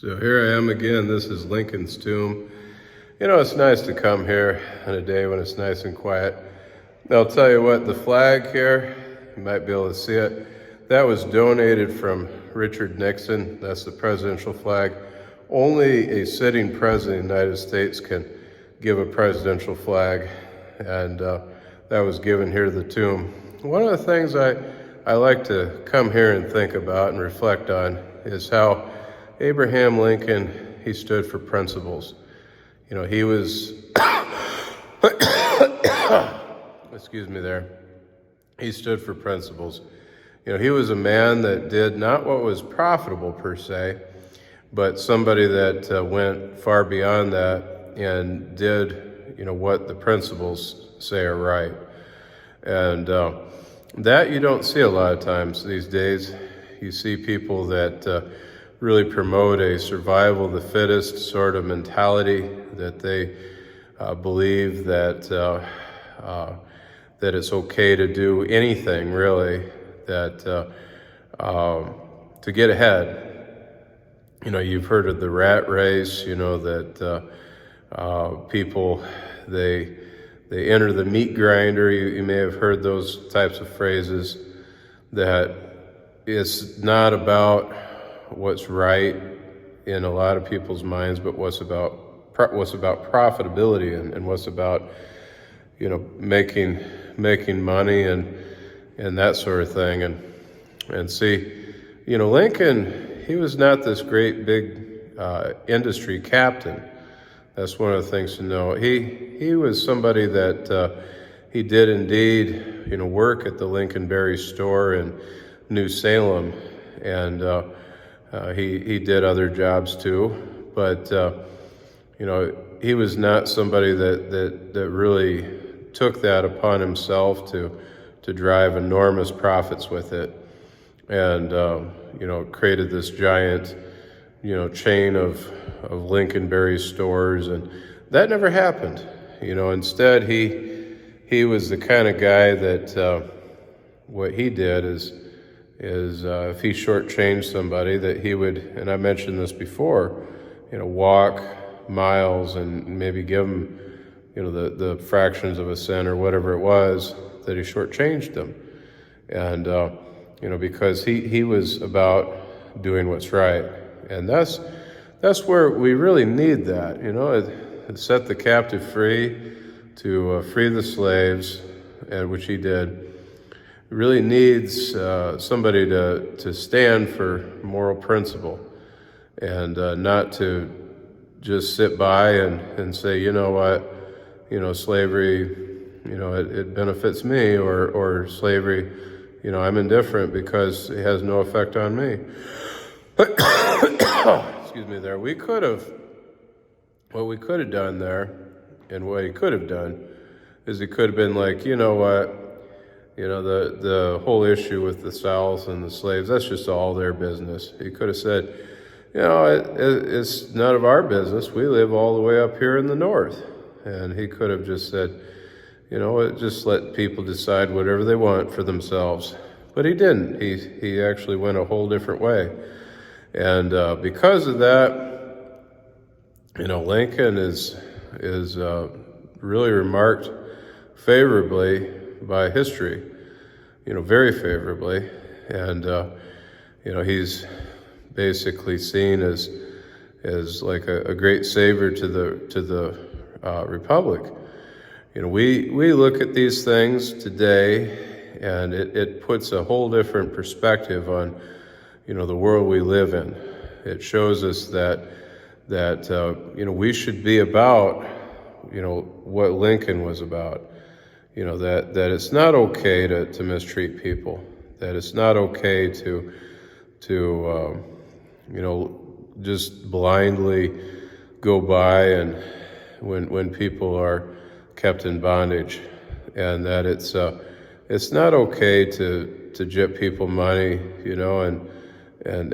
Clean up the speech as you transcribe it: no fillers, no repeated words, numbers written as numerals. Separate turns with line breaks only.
So here I am again. This is Lincoln's tomb. You know, it's nice to come here on a day when it's nice and quiet. I'll tell you what, the flag here, you might be able to see it, that was donated from Richard Nixon. That's the presidential flag. Only a sitting president of the United States can give a presidential flag, and that was given here to the tomb. One of the things I like to come here and think about and reflect on is how Abraham Lincoln, he stood for principles. You know, he was, excuse me there, he stood for principles. You know, he was a man that did not what was profitable per se, but somebody that went far beyond that and did, you know, what the principles say are right. And that you don't see a lot of times these days. You see people that really promote a survival of the fittest sort of mentality, that they believe that that it's okay to do anything really, that to get ahead. You know, you've heard of the rat race. You know that people they enter the meat grinder. You may have heard those types of phrases. That it's not about what's right in a lot of people's minds, but what's about profitability and what's about, you know, making money and that sort of thing. And see, you know, Lincoln, he was not this great big industry captain. That's one of the things to know. He was somebody that he did indeed, you know, work at the Lincoln Berry store in New Salem, and he did other jobs too, but you know, he was not somebody that really took that upon himself to drive enormous profits with it, and you know, created this giant, you know, chain of Lincoln Berry stores, and that never happened. You know, instead he was the kind of guy that what he did is if he shortchanged somebody, that he would, and I mentioned this before, you know, walk miles and maybe give them, you know, the fractions of a cent or whatever it was that he shortchanged them. And, you know, because he was about doing what's right. And that's where we really need that, you know, it set the captive free, to free the slaves, and which he did. Really needs somebody to stand for moral principle, and not to just sit by and say, you know what, you know, slavery, you know, it benefits me, or slavery, you know, I'm indifferent because it has no effect on me. Excuse me there. What we could have done there, and what he could have done, is he could have been like, you know what, you know, the whole issue with the South and the slaves, that's just all their business. He could have said, you know, it's none of our business. We live all the way up here in the North. And he could have just said, you know, just let people decide whatever they want for themselves. But he didn't. He actually went a whole different way. And because of that, you know, Lincoln is really remarked favorably by history, you know, very favorably. And you know, he's basically seen as like a great savior to the republic. You know, we look at these things today, and it puts a whole different perspective on, you know, the world we live in. It shows us that you know, we should be about, you know, what Lincoln was about. You know, that it's not okay to mistreat people, that it's not okay to you know, just blindly go by and when people are kept in bondage, and that it's not okay to gyp people money, you know, and